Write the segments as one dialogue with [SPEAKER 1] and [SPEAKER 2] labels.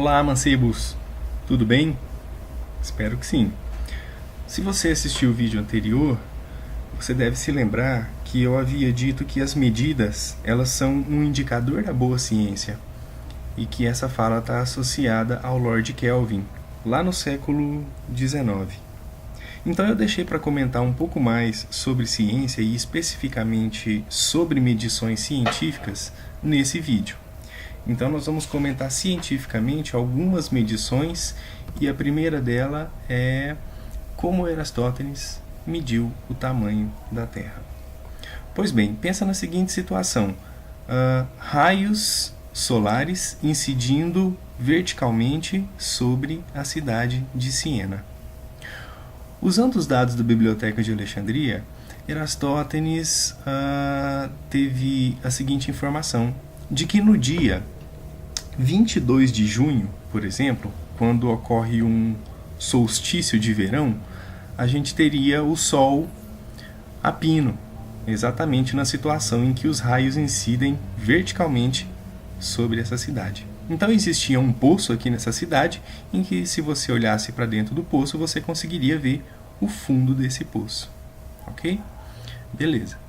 [SPEAKER 1] Olá, mancebos! Tudo bem? Espero que sim. Se você assistiu o vídeo anterior, você deve se lembrar que eu havia dito que as medidas elas são um indicador da boa ciência e que essa fala está associada ao Lord Kelvin, lá no século XIX. Então eu deixei para comentar um pouco mais sobre ciência e especificamente sobre medições científicas nesse vídeo. Então nós vamos comentar cientificamente algumas medições e a primeira dela é como Eratóstenes mediu o tamanho da Terra. Pois bem, pensa na seguinte situação: raios solares incidindo verticalmente sobre a cidade de Siena. Usando os dados da Biblioteca de Alexandria, Eratóstenes teve a seguinte informação, de que no dia 22 de junho, por exemplo, quando ocorre um solstício de verão, a gente teria o Sol a pino, exatamente na situação em que os raios incidem verticalmente sobre essa cidade. Então existia um poço aqui nessa cidade, em que se você olhasse para dentro do poço, você conseguiria ver o fundo desse poço. Ok? Beleza.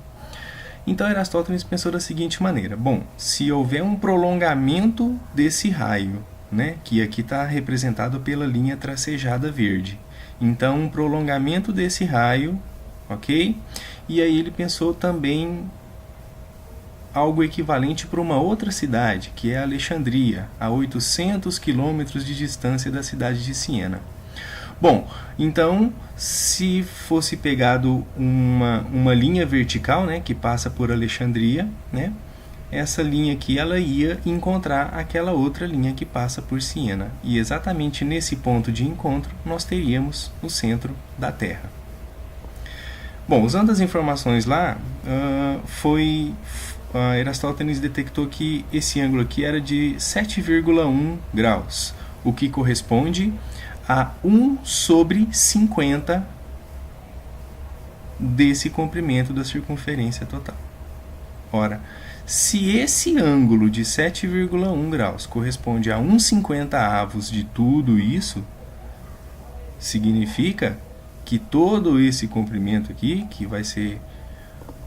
[SPEAKER 1] Então Eratóstenes pensou da seguinte maneira: bom, se houver um prolongamento desse raio, né, que aqui está representado pela linha tracejada verde, então um prolongamento desse raio, ok? E aí ele pensou também algo equivalente para uma outra cidade, que é Alexandria, a 800 quilômetros de distância da cidade de Siena. Bom, então, se fosse pegado uma linha vertical, né, que passa por Alexandria, né, essa linha aqui ela ia encontrar aquela outra linha que passa por Siena. E exatamente nesse ponto de encontro, nós teríamos o centro da Terra. Bom, usando as informações lá, Eratóstenes detectou que esse ângulo aqui era de 7,1 graus, o que corresponde a 1 sobre 50 desse comprimento da circunferência total. Ora, se esse ângulo de 7,1 graus corresponde a 1/50 de tudo isso, significa que todo esse comprimento aqui, que vai ser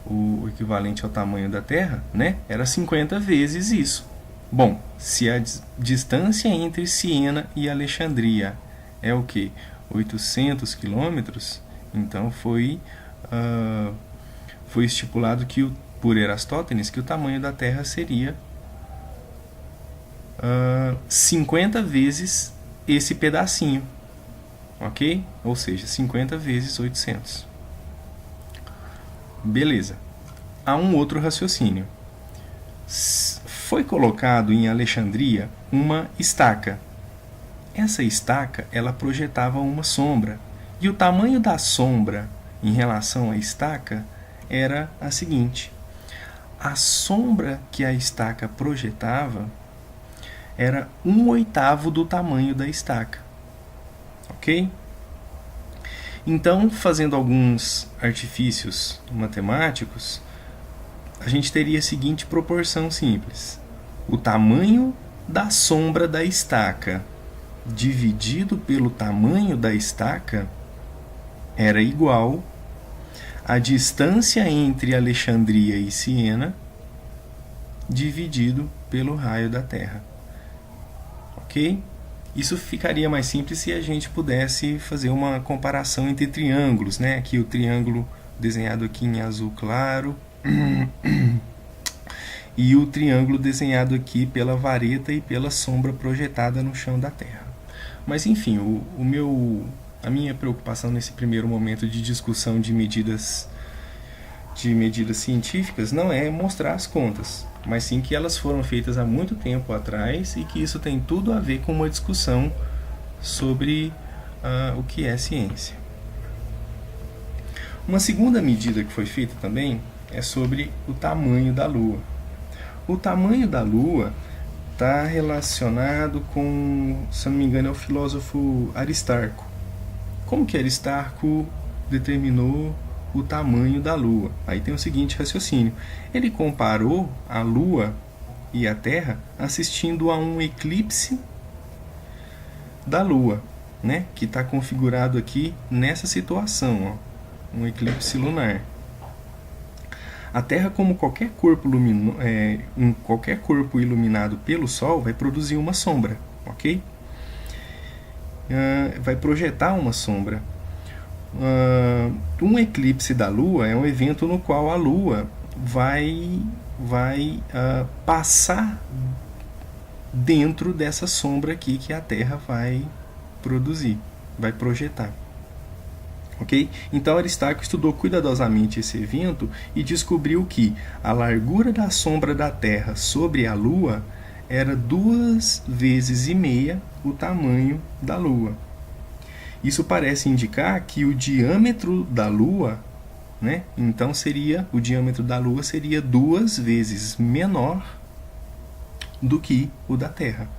[SPEAKER 1] o equivalente ao tamanho da Terra, né, era 50 vezes isso. Bom, se a distância entre Siena e Alexandria é o que? 800 quilômetros, então foi estipulado que por Eratóstenes que o tamanho da Terra seria 50 vezes esse pedacinho, ok? Ou seja, 50 vezes 800. Beleza. Há um outro raciocínio. Foi colocado em Alexandria uma estaca. Essa estaca, ela projetava uma sombra. E o tamanho da sombra em relação à estaca era a seguinte: a sombra que a estaca projetava era 1/8 do tamanho da estaca. Ok? Então, fazendo alguns artifícios matemáticos, a gente teria a seguinte proporção simples: o tamanho da sombra da estaca dividido pelo tamanho da estaca era igual à distância entre Alexandria e Siena dividido pelo raio da Terra. Ok? Isso ficaria mais simples se a gente pudesse fazer uma comparação entre triângulos, né? Aqui o triângulo desenhado aqui em azul claro e o triângulo desenhado aqui pela vareta e pela sombra projetada no chão da Terra. Mas enfim, a minha preocupação nesse primeiro momento de discussão de medidas científicas não é mostrar as contas, mas sim que elas foram feitas há muito tempo atrás e que isso tem tudo a ver com uma discussão sobre o que é ciência. Uma segunda medida que foi feita também é sobre o tamanho da Lua. O tamanho da Lua está relacionado com, se não me engano, é o filósofo Aristarco. Como que Aristarco determinou o tamanho da Lua? Aí tem o seguinte raciocínio: ele comparou a Lua e a Terra assistindo a um eclipse da Lua, né? Que está configurado aqui nessa situação, ó, um eclipse lunar. A Terra, como qualquer corpo iluminado pelo Sol, vai produzir uma sombra, ok? Vai projetar uma sombra. Um eclipse da Lua é um evento no qual a Lua vai passar dentro dessa sombra aqui que a Terra vai produzir, vai projetar. Okay? Então Aristarco estudou cuidadosamente esse evento e descobriu que a largura da sombra da Terra sobre a Lua era 2,5 vezes o tamanho da Lua. Isso parece indicar que o diâmetro da Lua, né? Então o diâmetro da Lua seria 2 vezes menor do que o da Terra,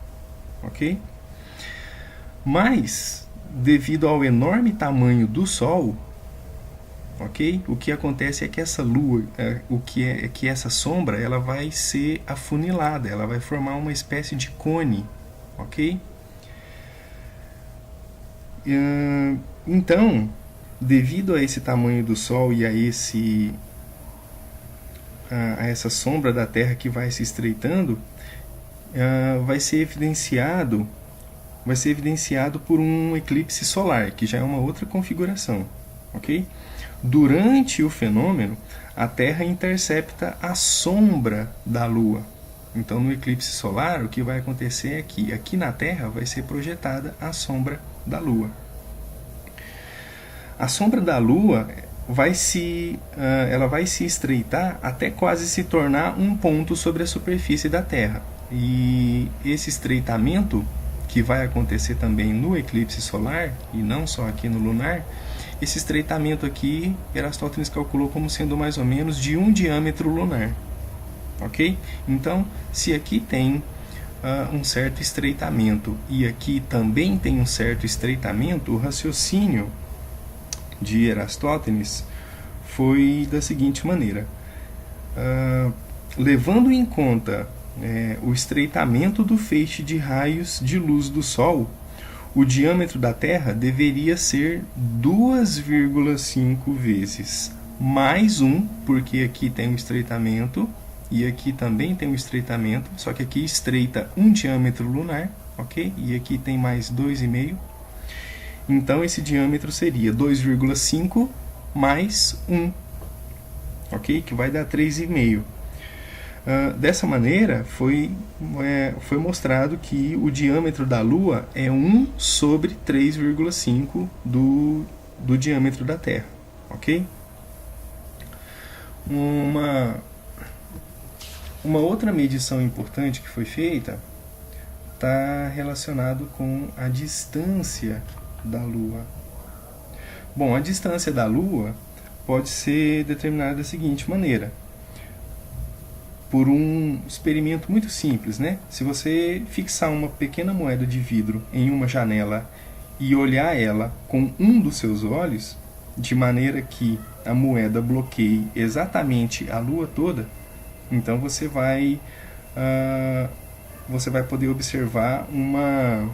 [SPEAKER 1] ok? Mas, devido ao enorme tamanho do Sol, ok? O que acontece é que essa Lua, que essa sombra, ela vai ser afunilada, ela vai formar uma espécie de cone, ok? Então, devido a esse tamanho do Sol e a essa sombra da Terra que vai se estreitando, vai ser evidenciado por um eclipse solar, que já é uma outra configuração, ok? Durante o fenômeno, a Terra intercepta a sombra da Lua. Então, no eclipse solar, o que vai acontecer é que aqui na Terra vai ser projetada a sombra da Lua. A sombra da Lua ela vai se estreitar até quase se tornar um ponto sobre a superfície da Terra. E esse estreitamento, que vai acontecer também no eclipse solar, e não só aqui no lunar, esse estreitamento aqui, Eratóstenes calculou como sendo mais ou menos de um diâmetro lunar. Ok? Então, se aqui tem um certo estreitamento e aqui também tem um certo estreitamento, o raciocínio de Eratóstenes foi da seguinte maneira: levando em conta o estreitamento do feixe de raios de luz do Sol, o diâmetro da Terra deveria ser 2,5 vezes mais 1, porque aqui tem um estreitamento e aqui também tem um estreitamento, só que aqui estreita um diâmetro lunar, ok? E aqui tem mais 2,5. Então esse diâmetro seria 2,5 mais 1, ok? Que vai dar 3,5. Dessa maneira, foi mostrado que o diâmetro da Lua é 1 sobre 3,5 do diâmetro da Terra, ok? Uma outra medição importante que foi feita está relacionado com a distância da Lua. Bom, a distância da Lua pode ser determinada da seguinte maneira: por um experimento muito simples, né? Se você fixar uma pequena moeda de vidro em uma janela e olhar ela com um dos seus olhos, de maneira que a moeda bloqueie exatamente a Lua toda, então você vai poder observar uma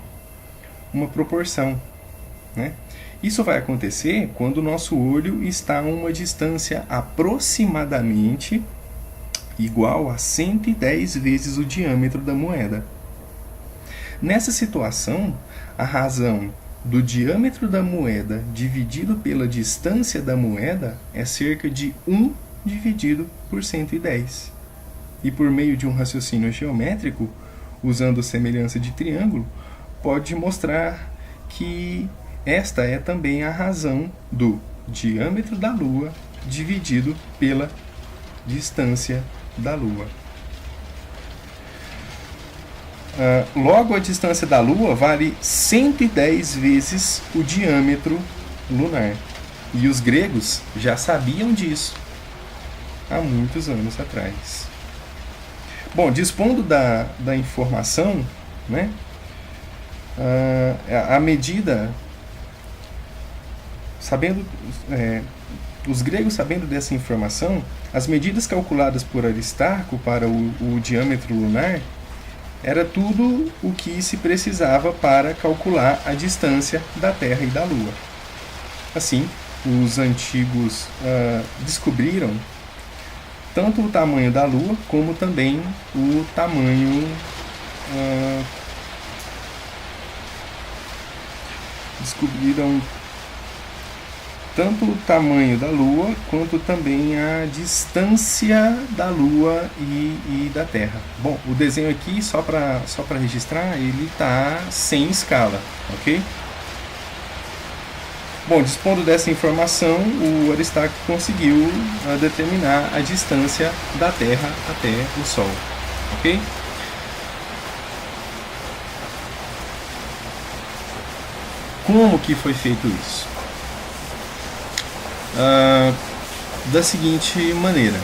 [SPEAKER 1] proporção, né? Isso vai acontecer quando o nosso olho está a uma distância aproximadamente igual a 110 vezes o diâmetro da moeda. Nessa situação, a razão do diâmetro da moeda dividido pela distância da moeda é cerca de 1 dividido por 110. E por meio de um raciocínio geométrico, usando semelhança de triângulo, pode mostrar que esta é também a razão do diâmetro da Lua dividido pela distância da Lua. Logo, a distância da Lua vale 110 vezes o diâmetro lunar. E os gregos já sabiam disso há muitos anos atrás. Bom, dispondo da informação, né, a medida, os gregos sabendo dessa informação, as medidas calculadas por Aristarco para o diâmetro lunar Era tudo o que se precisava para calcular a distância da Terra e da Lua. Assim, os antigos descobriram tanto o tamanho da Lua como também o tamanho descobriram tanto o tamanho da Lua quanto também a distância da Lua e da Terra. Bom, o desenho aqui, só para registrar, ele está sem escala, ok? Bom, dispondo dessa informação, o Aristarco conseguiu determinar a distância da Terra até o Sol, ok? Como que foi feito isso? Da seguinte maneira: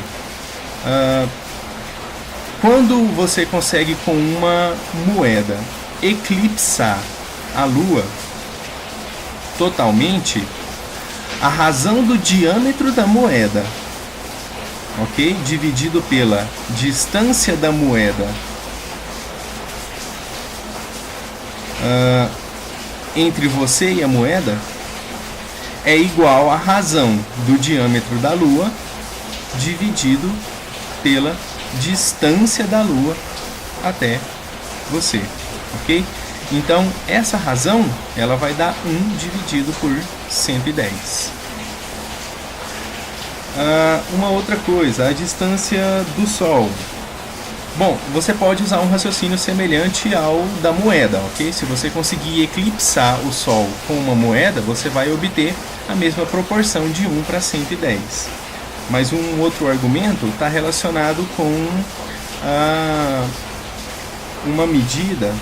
[SPEAKER 1] quando você consegue com uma moeda eclipsar a Lua totalmente, a razão do diâmetro da moeda, ok, dividido pela distância da moeda entre você e a moeda é igual à razão do diâmetro da Lua dividido pela distância da Lua até você, ok? Então, essa razão, ela vai dar 1 dividido por 110. Uma outra coisa, a distância do Sol. Bom, você pode usar um raciocínio semelhante ao da moeda, ok? Se você conseguir eclipsar o Sol com uma moeda, você vai obter a mesma proporção de 1 para 110. Mas um outro argumento está relacionado com uma medida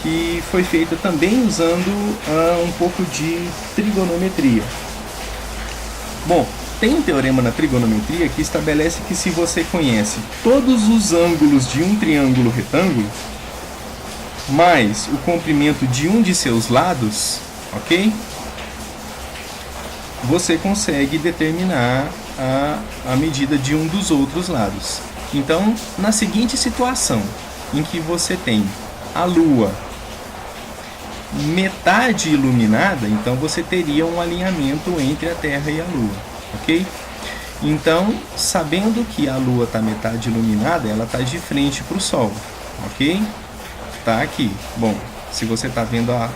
[SPEAKER 1] que foi feita também usando um pouco de trigonometria. Bom, tem um teorema na trigonometria que estabelece que se você conhece todos os ângulos de um triângulo retângulo, mais o comprimento de um de seus lados, ok? Você consegue determinar a medida de um dos outros lados. Então, na seguinte situação, em que você tem a Lua metade iluminada, então você teria um alinhamento entre a Terra e a Lua, ok? Então, sabendo que a Lua está metade iluminada, ela está de frente para o Sol, ok? Está aqui. Bom, se você está vendo a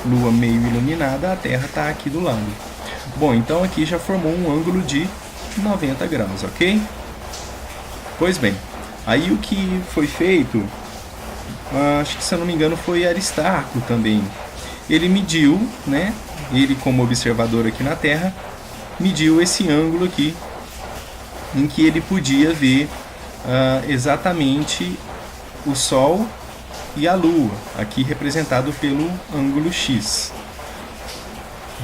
[SPEAKER 1] Lua meio iluminada, a Terra está aqui do lado. Bom, então aqui já formou um ângulo de 90 graus, ok? Pois bem, aí o que foi feito, acho que se eu não me engano foi Aristarco também. Ele mediu, né? Ele como observador aqui na Terra, mediu esse ângulo aqui, em que ele podia ver exatamente o Sol e a Lua, aqui representado pelo ângulo X.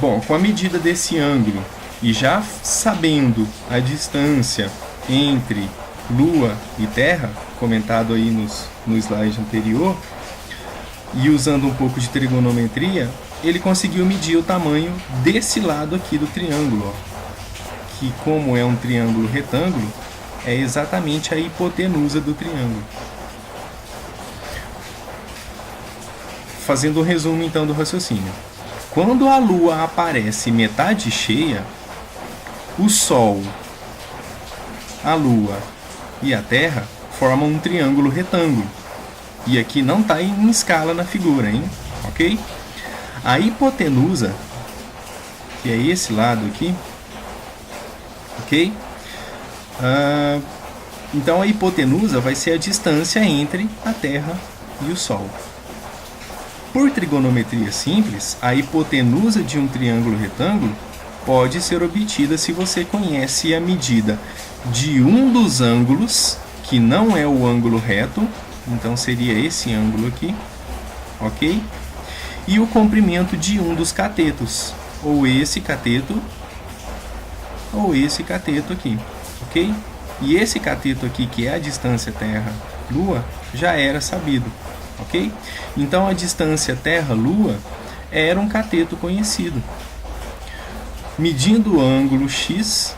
[SPEAKER 1] Bom, com a medida desse ângulo e já sabendo a distância entre Lua e Terra, comentado aí no slide anterior, e usando um pouco de trigonometria, ele conseguiu medir o tamanho desse lado aqui do triângulo, ó, que como é um triângulo retângulo, é exatamente a hipotenusa do triângulo. Fazendo um resumo então do raciocínio. Quando a Lua aparece metade cheia, o Sol, a Lua e a Terra formam um triângulo retângulo. E aqui não está em escala na figura, hein? Ok? A hipotenusa, que é esse lado aqui, ok? Então a hipotenusa vai ser a distância entre a Terra e o Sol. Por trigonometria simples, a hipotenusa de um triângulo retângulo pode ser obtida se você conhece a medida de um dos ângulos, que não é o ângulo reto, então seria esse ângulo aqui, ok? E o comprimento de um dos catetos, ou esse cateto aqui, ok? E esse cateto aqui, que é a distância Terra-Lua, já era sabido, ok? Então a distância Terra-Lua era um cateto conhecido. Medindo o ângulo X,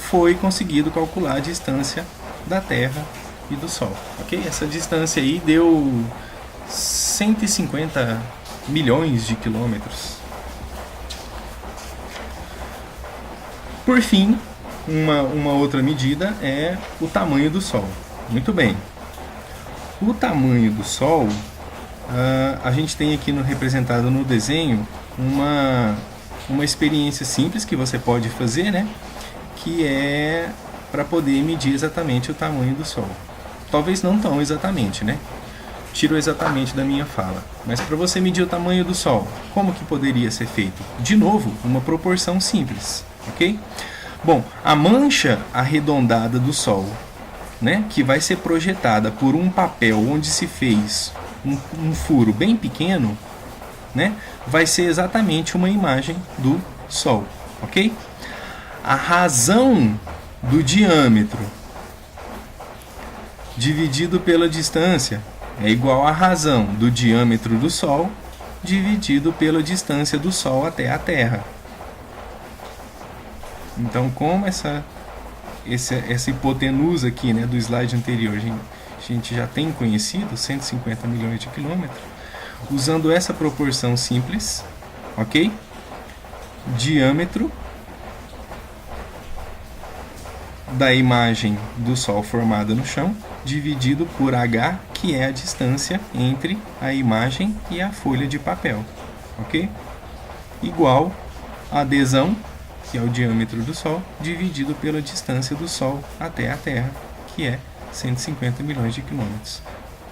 [SPEAKER 1] foi conseguido calcular a distância da Terra e do Sol, ok? Essa distância aí deu 150 milhões de quilômetros. Por fim, uma outra medida é o tamanho do Sol. Muito bem. O tamanho do Sol, a gente tem aqui representado no desenho uma experiência simples que você pode fazer, né? Que é para poder medir exatamente o tamanho do Sol. Talvez não tão exatamente, né? Tiro exatamente da minha fala. Mas para você medir o tamanho do Sol, como que poderia ser feito? De novo, uma proporção simples, ok? Bom, a mancha arredondada do Sol, né, que vai ser projetada por um papel onde se fez um furo bem pequeno, né, vai ser exatamente uma imagem do Sol, ok? A razão do diâmetro dividido pela distância é igual à razão do diâmetro do Sol dividido pela distância do Sol até a Terra. Então, como essa hipotenusa aqui, né, do slide anterior a gente já tem conhecido, 150 milhões de quilômetros, usando essa proporção simples, ok? Diâmetro da imagem do Sol formada no chão, dividido por H, que é a distância entre a imagem e a folha de papel, ok? Igual a adesão, que é o diâmetro do Sol, dividido pela distância do Sol até a Terra, que é 150 milhões de quilômetros.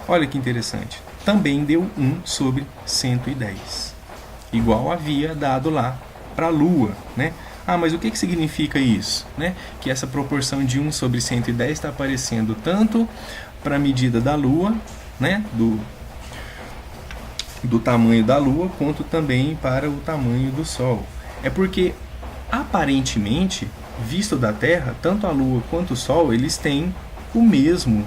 [SPEAKER 1] Olha que interessante. Também deu 1 sobre 110. Igual havia dado lá para a Lua, né? Ah, mas o que significa isso? Né? Que essa proporção de 1 sobre 110 está aparecendo tanto para a medida da Lua, né? do tamanho da Lua, quanto também para o tamanho do Sol. É porque, aparentemente, visto da Terra, tanto a Lua quanto o Sol, eles têm o mesmo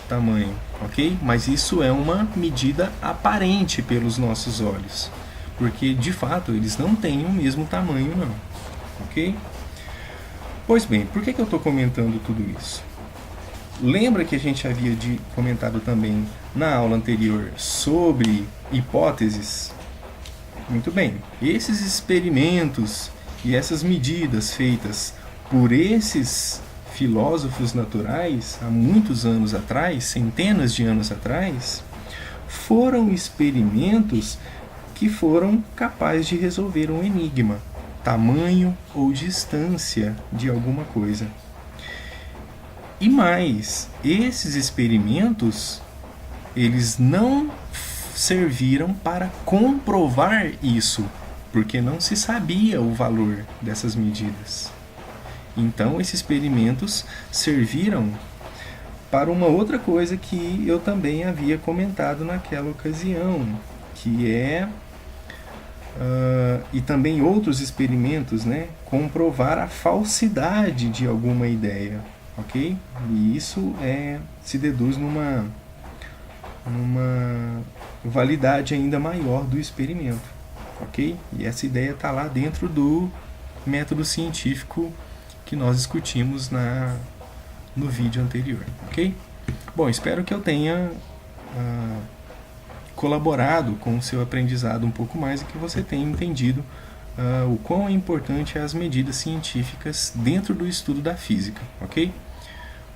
[SPEAKER 1] tamanho, ok? Mas isso é uma medida aparente pelos nossos olhos, porque, de fato, eles não têm o mesmo tamanho, não, ok? Pois bem, por que eu estou comentando tudo isso? Lembra que a gente havia comentado também na aula anterior sobre hipóteses? Muito bem, esses experimentos e essas medidas feitas por esses filósofos naturais há muitos anos atrás, centenas de anos atrás, foram experimentos que foram capazes de resolver um enigma, tamanho ou distância de alguma coisa. E mais, esses experimentos, eles não serviram para comprovar isso, porque não se sabia o valor dessas medidas. Então, esses experimentos serviram para uma outra coisa que eu também havia comentado naquela ocasião, que é, e também outros experimentos, né, comprovar a falsidade de alguma ideia, ok? E isso se deduz numa validade ainda maior do experimento, ok? E essa ideia está lá dentro do método científico que nós discutimos no vídeo anterior, ok? Bom, espero que eu tenha colaborado com o seu aprendizado um pouco mais e que você tenha entendido o quão é importante as medidas científicas dentro do estudo da física, ok?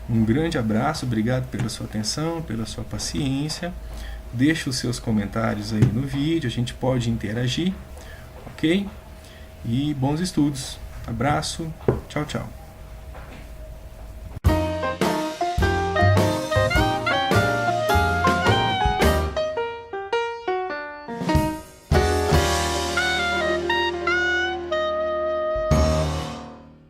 [SPEAKER 1] Um grande abraço, obrigado pela sua atenção, pela sua paciência. Deixe os seus comentários aí no vídeo, a gente pode interagir, ok? E bons estudos. Abraço, tchau, tchau.